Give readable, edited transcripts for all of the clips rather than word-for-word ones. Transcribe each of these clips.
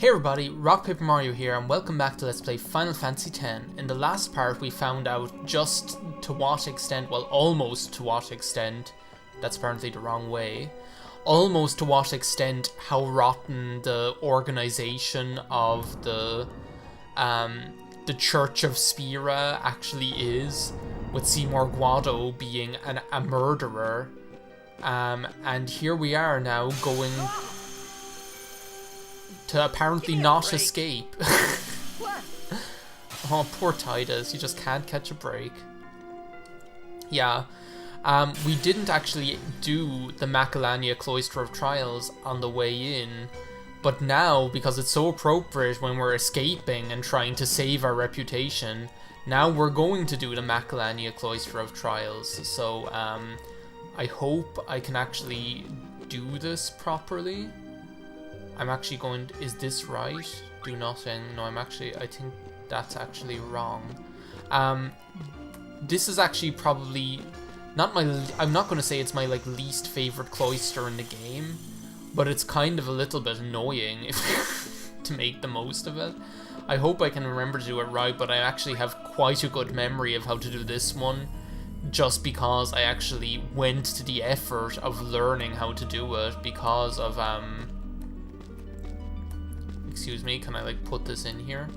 Hey everybody, RockPaperMario here and welcome back to Let's Play Final Fantasy X. In the last part we found out just to what extent, well almost to what extent, that's apparently the wrong way, almost to what extent how rotten the organization of the Church of Spira actually is, with Seymour Guado being a murderer. And here we are now going to apparently not escape. Oh, poor Titus, he just can't catch a break. Yeah, we didn't actually do the Macalania Cloister of Trials on the way in, but now, because it's so appropriate when we're escaping and trying to save our reputation, now we're going to do the Macalania Cloister of Trials. So, I hope I can actually do this properly. I'm actually going to, is this right? Do nothing. No, I think that's actually wrong. This is actually probably not my, I'm not going to say it's my least favorite cloister in the game, but it's kind of a little bit annoying if to make the most of it. I hope I can remember to do it right, but I actually have quite a good memory of how to do this one, just because I actually went to the effort of learning how to do it because of, excuse me, can I put this in here?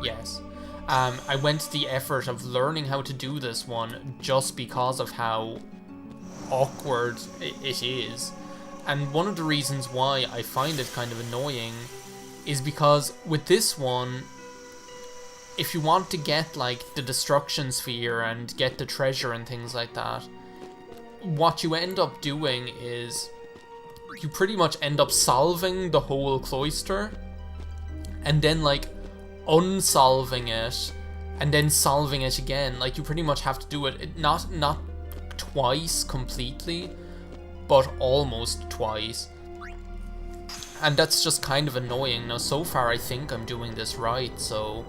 Yes. I went to the effort of learning how to do this one just because of how awkward it is. And one of the reasons why I find it kind of annoying is because with this one, if you want to get the destruction sphere and get the treasure and things like that, what you end up doing is you pretty much end up solving the whole cloister and then unsolving it and then solving it again. You pretty much have to do it not twice completely, but almost twice. And that's just kind of annoying. Now so far I think I'm doing this right, so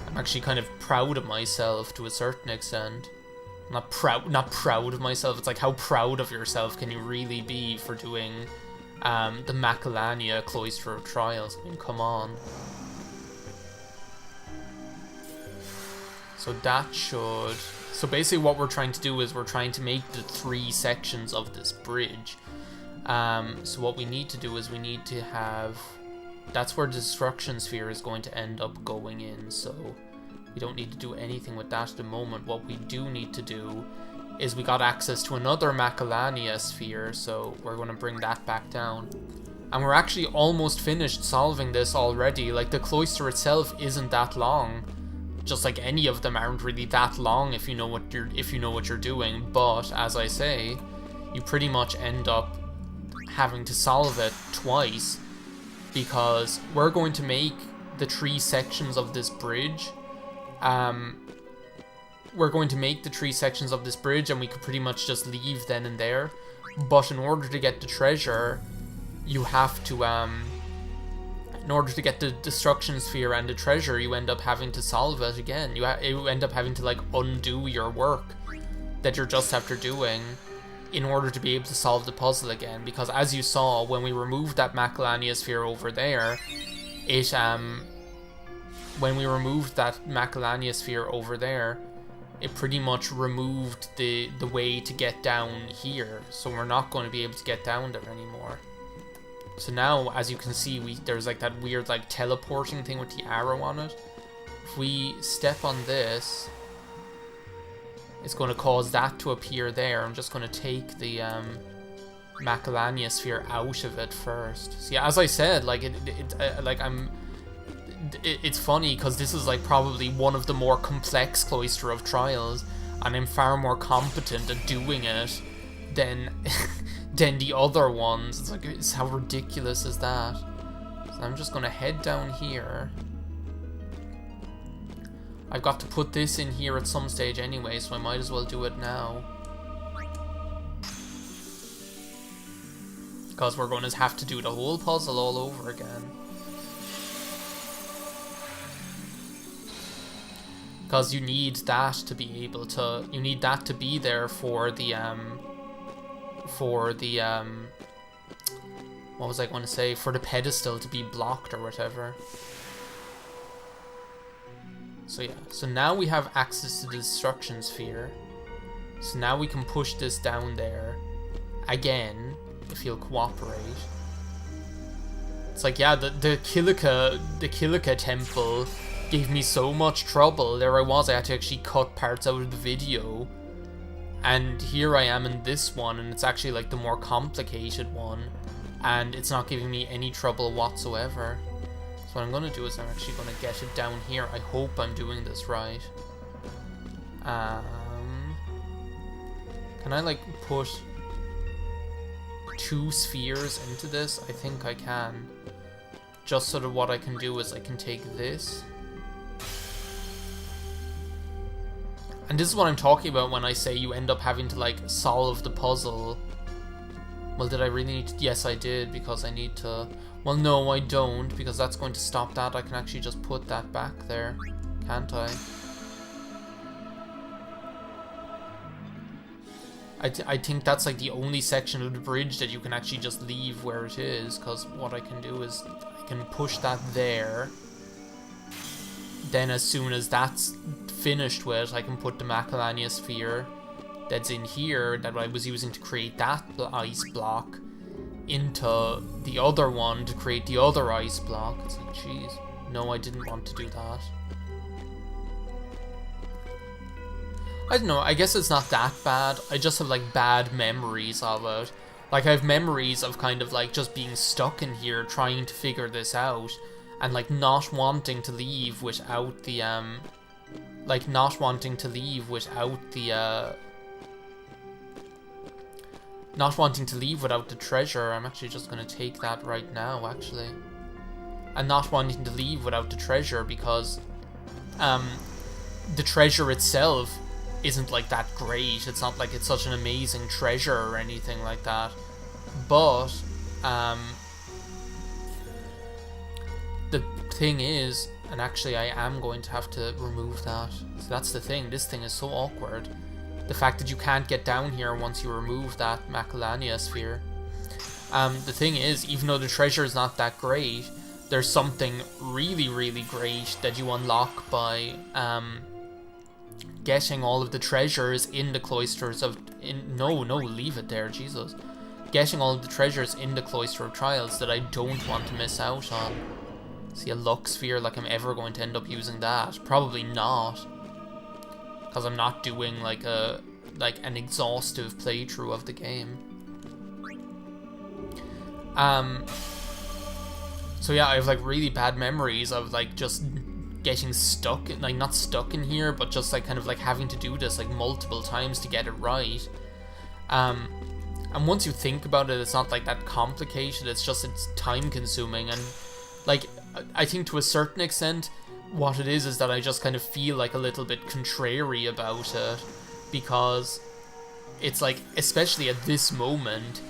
I'm actually kind of proud of myself to a certain extent. Not proud of myself, it's how proud of yourself can you really be for doing the Macalania Cloister of Trials? I mean, come on. So that should... So basically what we're trying to do is we're trying to make the 3 sections of this bridge. So what we need to do is we need to have... That's where the destruction sphere is going to end up going in, so we don't need to do anything with that at the moment. What we do need to do is we got access to another Macalania sphere, so we're going to bring that back down. And we're actually almost finished solving this already. The cloister itself isn't that long. Just like any of them aren't really that long if you know what you're doing. But as I say, you pretty much end up having to solve it twice, because we're going to make the 3 sections of this bridge. We're going to make the 3 sections of this bridge and we could pretty much just leave then and there. But in order to get the treasure, you have to, in order to get the destruction sphere and the treasure, you end up having to solve it again. You end up having to undo your work that you're just after doing in order to be able to solve the puzzle again. Because as you saw, when we removed that Macalania sphere over there, when we removed that Macalania sphere over there, it pretty much removed the way to get down here. So we're not going to be able to get down there anymore. So now, as you can see, there's that weird teleporting thing with the arrow on it. If we step on this, it's going to cause that to appear there. I'm just going to take the Macalania sphere out of it first. So yeah, as I said, it's funny because this is probably one of the more complex Cloister of Trials, and I'm far more competent at doing it than than the other ones. It's how ridiculous is that? So I'm just gonna head down here. I've got to put this in here at some stage anyway, so I might as well do it now, because we're going to have to do the whole puzzle all over again. Because you need that to be able to... You need that to be there for the what was I going to say? For the pedestal to be blocked or whatever. So yeah, so now we have access to the destruction sphere. So now we can push this down there again, if he'll cooperate. It's like, yeah, the Kilika temple gave me so much trouble. There I was, I had to actually cut parts out of the video. And here I am in this one, and it's actually like the more complicated one. And it's not giving me any trouble whatsoever. So what I'm going to do is I'm actually going to get it down here. I hope I'm doing this right. Can I like put 2 spheres into this? I think I can. Just so that what I can do is I can take this. And this is what I'm talking about when I say you end up having to like solve the puzzle. Well, did I really need to? Yes, I did, because I need to... Well, no, I don't, because that's going to stop that. I can actually just put that back there, can't I? I think that's like the only section of the bridge that you can actually just leave where it is, because what I can do is I can push that there. Then as soon as that's finished with, I can put the Macalania sphere that's in here that I was using to create that ice block into the other one to create the other ice block. It's like, jeez, no, I didn't want to do that. I don't know, I guess it's not that bad. I just have like bad memories of it. Like I have memories of kind of like just being stuck in here trying to figure this out and like not wanting to leave without the not wanting to leave without the treasure. I'm actually just gonna take that right now, actually. And not wanting to leave without the treasure because the treasure itself isn't like that great. It's not like it's such an amazing treasure or anything like that. But the thing is, and actually I am going to have to remove that. So that's the thing. This thing is so awkward. The fact that you can't get down here once you remove that Macalania sphere. The thing is, even though the treasure is not that great, there's something really, really great that you unlock by getting all of the treasures in the cloisters of... No, leave it there, Jesus. Getting all of the treasures in the Cloister of Trials that I don't want to miss out on. See, a luck sphere, like I'm ever going to end up using that? Probably not. Because I'm not doing like an exhaustive playthrough of the game. So yeah, I have like really bad memories of like just getting stuck, like not stuck in here, but just like kind of like having to do this like multiple times to get it right. And once you think about it, it's not like that complicated, it's just it's time consuming. And like I think to a certain extent what it is that I just kind of feel like a little bit contrary about it, because it's like, especially at this moment,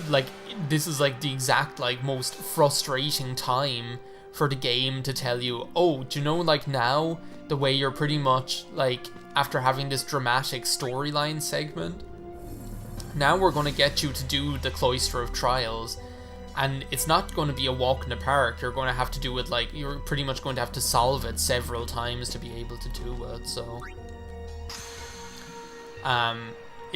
like this is like the exact like most frustrating time for the game to tell you, oh, do you know, like now the way you're pretty much like after having this dramatic storyline segment, now we're going to get you to do the Cloister of Trials. And it's not going to be a walk in the park. You're going to have to do it like, you're pretty much going to have to solve it several times to be able to do it, so...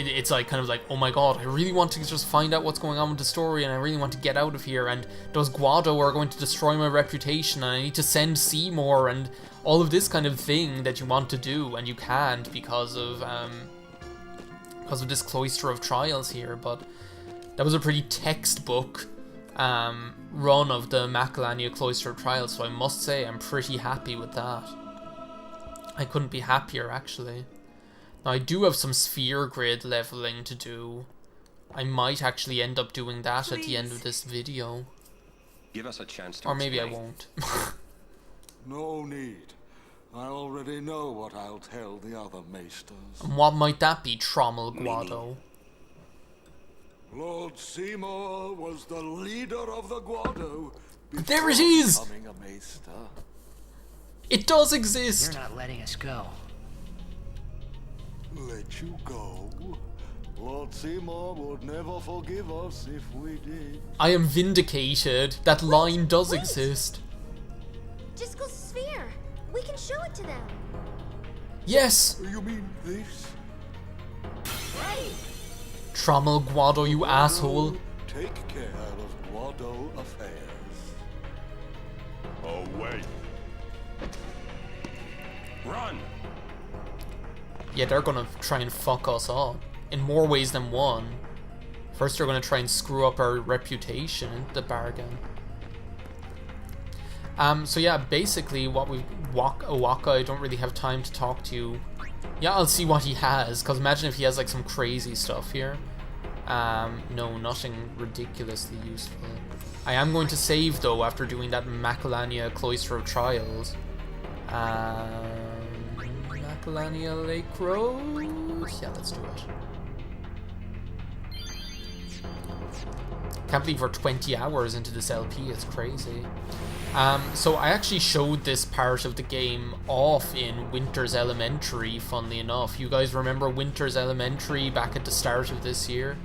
It's like, kind of like, oh my god, I really want to just find out what's going on with the story, and I really want to get out of here, and those Guado are going to destroy my reputation, and I need to send Seymour, and all of this kind of thing that you want to do, and you can't because of this Cloister of Trials here. But that was a pretty textbook run of the Macalania Cloister of Trials, so I must say I'm pretty happy with that. I couldn't be happier, actually. Now, I do have some sphere grid leveling to do. I might actually end up doing that at the end of this video. Give us a chance to or maybe explain. I won't. No need. I already know what I'll tell the other maesters. And what might that be, Trommel Guado? Lord Seymour was the leader of the Guado. There it is! Becoming a maester. It does exist! You're not letting us go. Let you go? Lord Seymour would never forgive us if we did. I am vindicated. That line does wait. exist. Disco's sphere. We can show it to them. Yes! You mean this? Ready? Trommel Guado, you asshole. Take care of Guado affairs. Away. Run! Yeah, they're gonna try and fuck us up in more ways than one. First, they're gonna try and screw up our reputation in the bargain. So yeah, basically what we Owaka, I don't really have time to talk to you. Yeah, I'll see what he has, because imagine if he has like some crazy stuff here. No, nothing ridiculously useful. I am going to save though after doing that Macalania Cloister of Trials. Macalania Lake Road? Yeah, let's do it. Can't believe we're 20 hours into this LP, it's crazy. So I actually showed this part of the game off in Winter's Elementary, funnily enough. You guys remember Winter's Elementary back at the start of this year?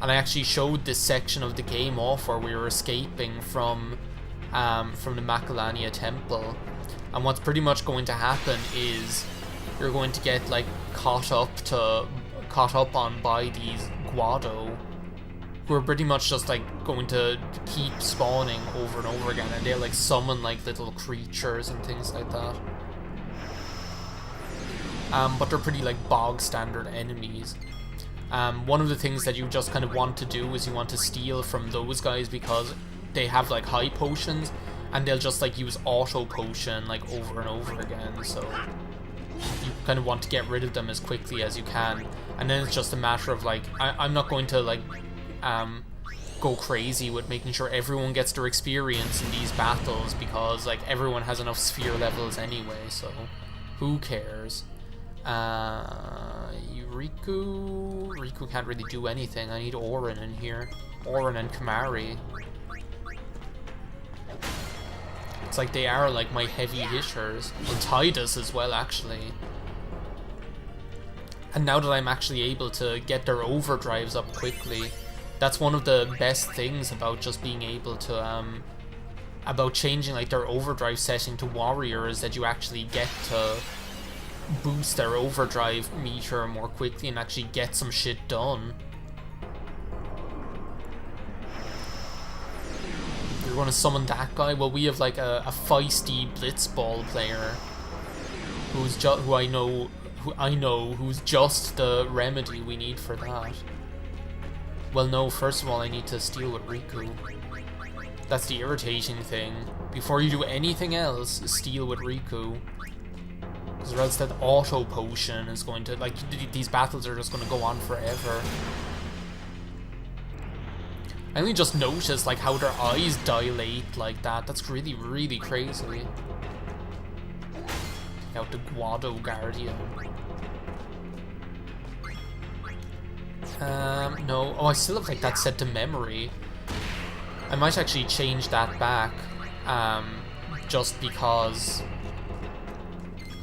And I actually showed this section of the game off where we were escaping from the Macalania Temple. And what's pretty much going to happen is you're going to get like caught up on by these Guado, who are pretty much just like going to keep spawning over and over again, and they'll like summon like little creatures and things like that. But they're pretty like bog standard enemies. One of the things that you just kind of want to do is you want to steal from those guys because they have like high potions, and they'll just like use auto potion like over and over again, so you kind of want to get rid of them as quickly as you can. And then it's just a matter of like, I'm not going to like go crazy with making sure everyone gets their experience in these battles, because like everyone has enough sphere levels anyway, so who cares. Riku can't really do anything. I need Orin in here. Orin and Kamari. It's like they are like my heavy hitters. And Tidus as well, actually. And now that I'm actually able to get their overdrives up quickly, that's one of the best things about just being able to about changing like their overdrive setting to warrior, is that you actually get to boost their overdrive meter more quickly and actually get some shit done. You're going to summon that guy? Well, we have like a feisty blitzball player who I know who's just the remedy we need for that. Well, no, first of all, I need to steal with Riku. That's the irritating thing. Before you do anything else, steal with Riku. Because or else that auto potion is going to, like, these battles are just going to go on forever. I only just noticed, like, how their eyes dilate like that. That's really, really crazy. Take out the Guado Guardian. No. Oh, I still have like that set to memory. I might actually change that back, just because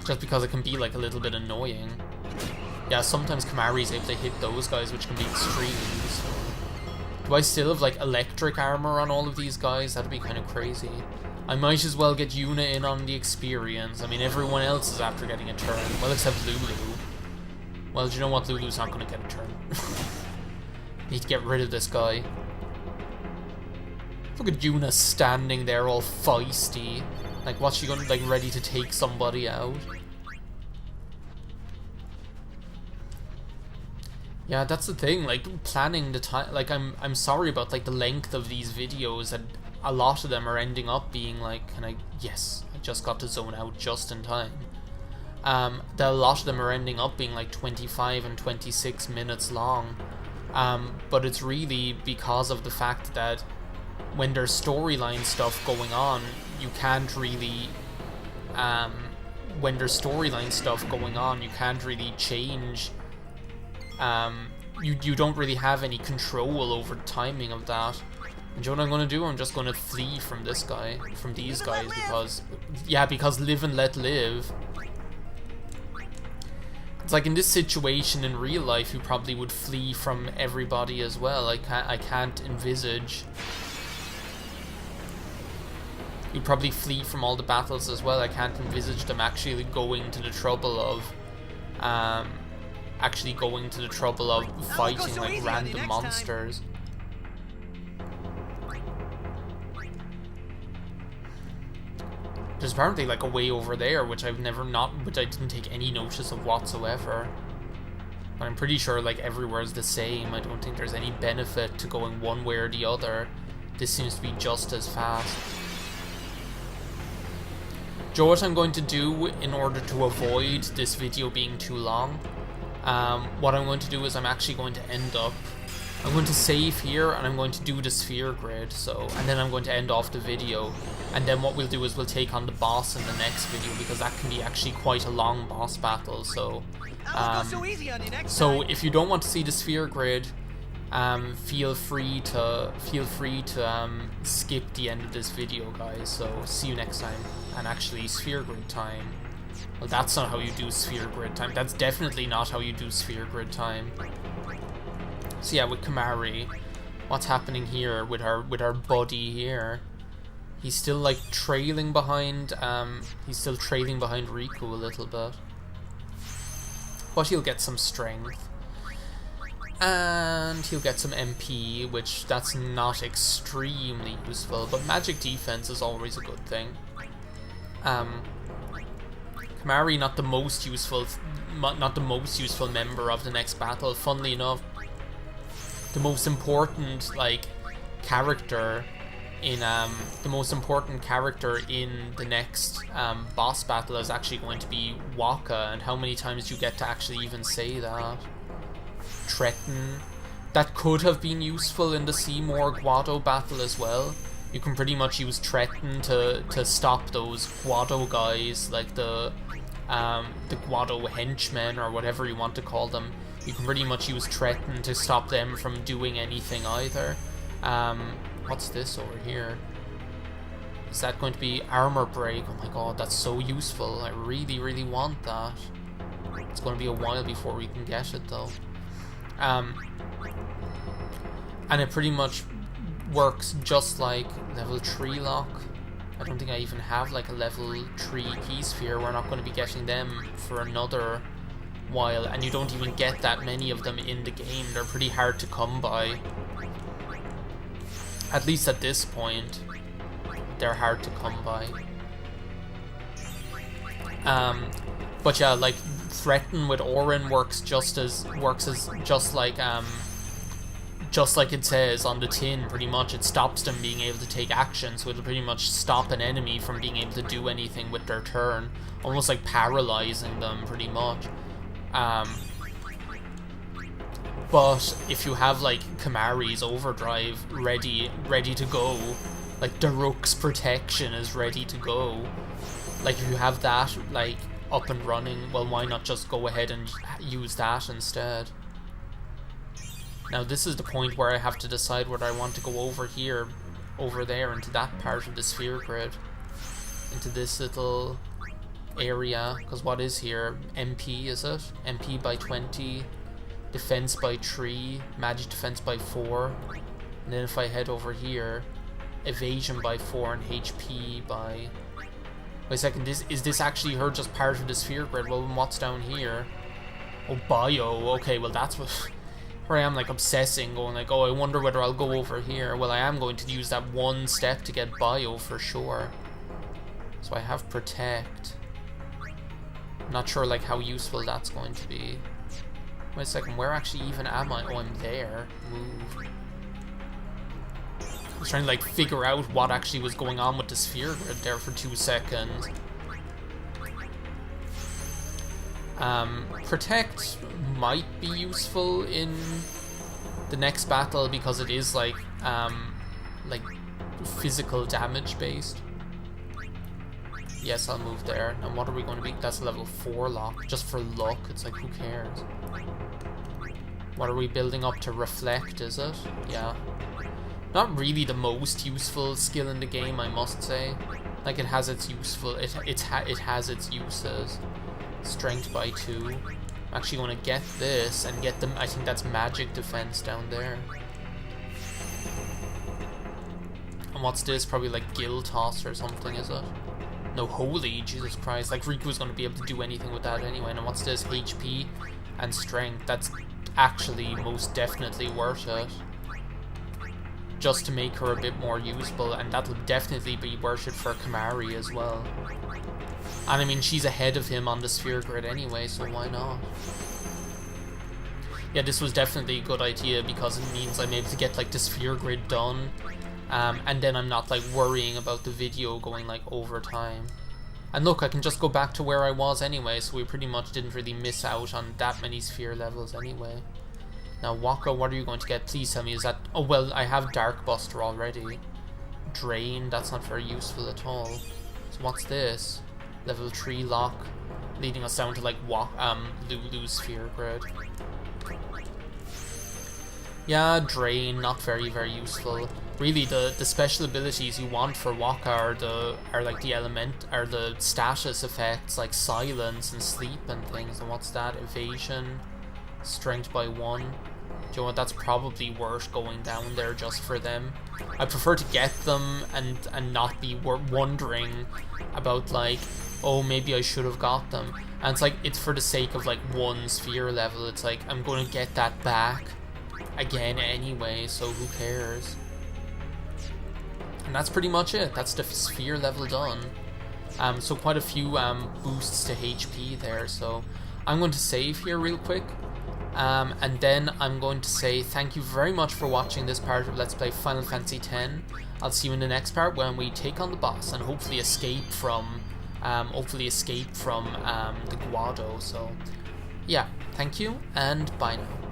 it can be like a little bit annoying. Yeah, sometimes Kamari's able to hit those guys, which can be extreme. So. Do I still have like electric armor on all of these guys? That'd be kind of crazy. I might as well get Yuna in on the experience. I mean, everyone else is after getting a turn. Well, except Lulu. Well, do you know what? Lulu's not going to get a turn. Need to get rid of this guy. Look at Yuna standing there all feisty. Like, what's she going to, like, ready to take somebody out? Yeah, that's the thing, like, planning the time, like, I'm sorry about, like, the length of these videos, and a lot of them are ending up being, like, yes, I just got to zone out just in time. A lot of them are ending up being, like, 25 and 26 minutes long, but it's really because of the fact that when there's storyline stuff going on, you can't really, change, you don't really have any control over the timing of that. And you know what I'm going to do? I'm just going to flee from this guy, from these guys, because live and let live. It's like in this situation in real life, you probably would flee from everybody as well. I can't envisage. You'd probably flee from all the battles as well. I can't envisage them actually going to the trouble of, fighting like random monsters. There's apparently like a way over there, which I didn't take any notice of whatsoever. But I'm pretty sure like everywhere is the same. I don't think there's any benefit to going one way or the other. This seems to be just as fast. Joe, what I'm going to do in order to avoid this video being too long, what I'm going to do is I'm actually going to I'm going to save here and I'm going to do the sphere grid, and then I'm going to end off the video, and then what we'll do is we'll take on the boss in the next video, because that can be actually quite a long boss battle. So if you don't want to see the sphere grid, feel free to skip the end of this video, guys. So see you next time. And actually, sphere grid time. Well, that's not how you do sphere grid time. That's definitely not how you do sphere grid time. So yeah, with Kimahri, what's happening here with our buddy here? He's still like trailing behind. Riku a little bit, but he'll get some strength. And he'll get some MP, which that's not extremely useful, but magic defense is always a good thing. Kimahri, not the most useful member of the next battle. Funnily enough, the most important character in the next boss battle is actually going to be Waka. And how many times do you get to actually even say that? Tretten. That could have been useful in the Seymour Guado battle as well. You can pretty much use Tretten to stop those Guado guys, like the Guado henchmen or whatever you want to call them. You can pretty much use Tretten to stop them from doing anything either. What's this over here? Is that going to be armor break? Oh my god, that's so useful. I really, really want that. It's going to be a while before we can get it though. And it pretty much works just like level 3 lock. I don't think I even have like a level 3 key sphere. We're not going to be getting them for another while, and you don't even get that many of them in the game. They're pretty hard to come by. At least at this point, they're hard to come by. But yeah, like Threaten with Orin works just like it says on the tin. Pretty much, it stops them being able to take action, so it'll pretty much stop an enemy from being able to do anything with their turn, almost like paralyzing them, pretty much. But if you have like Kimahri's overdrive ready to go, like Daruk's protection is ready to go, like if you have that like up and running, well, why not just go ahead and use that instead? Now this is the point where I have to decide whether I want to go over here, over there, into that part of the sphere grid, into this little area, because what is here? MP, is it? MP by 20, defense by 3, magic defense by 4, and then if I head over here, evasion by 4 and HP by... Wait a second, is this actually her just part of the sphere grid? Well, what's down here? Oh, bio. Okay, well that's what... Where I am like obsessing, going like, oh, I wonder whether I'll go over here. Well, I am going to use that one step to get bio for sure. So I have protect. Not sure like how useful that's going to be. Wait a second, where actually even am I? Oh, I'm there. Move. I was trying to like figure out what actually was going on with the sphere grid there for 2 seconds. Protect might be useful in the next battle because it is like physical damage based. Yes, I'll move there. And what are we going to be? That's level 4 lock. Just for luck. It's like, who cares? What are we building up to? Reflect, is it? Yeah. Not really the most useful skill in the game, I must say. Like, it has its useful... It has its uses. Strength by 2. I'm actually going to get this and get them. I think that's magic defense down there. And what's this? Probably like Gill Toss or something, is it? No, holy Jesus Christ. Like, Riku's going to be able to do anything with that anyway. And what's this? HP and strength. That's actually most definitely worth it. Just to make her a bit more usable. And that'll definitely be worth it for Kamari as well. And I mean, she's ahead of him on the sphere grid anyway, so why not? Yeah, this was definitely a good idea because it means I'm able to get like the sphere grid done. And then I'm not like worrying about the video going like over time. And look, I can just go back to where I was anyway, so we pretty much didn't really miss out on that many sphere levels anyway. Now Waka, what are you going to get? Please tell me, is that... Oh well, I have Dark Buster already. Drain, that's not very useful at all. So what's this? Level 3 lock, leading us down to like Lulu's sphere grid. Yeah, Drain, not very useful. Really, the special abilities you want for Waka are like the status effects like Silence and Sleep and things. And what's that? Evasion, Strength by 1. Do you know what? That's probably worth going down there just for them. I prefer to get them and not be wondering about like, oh, maybe I should have got them. And it's like, it's for the sake of like one sphere level. It's like, I'm going to get that back again anyway, so who cares? And that's pretty much it. That's the sphere level done. So quite a few boosts to HP there. So I'm going to save here real quick. And then I'm going to say thank you very much for watching this part of Let's Play Final Fantasy X. I'll see you in the next part when we take on the boss and hopefully escape from the Guado. So yeah, thank you and bye now.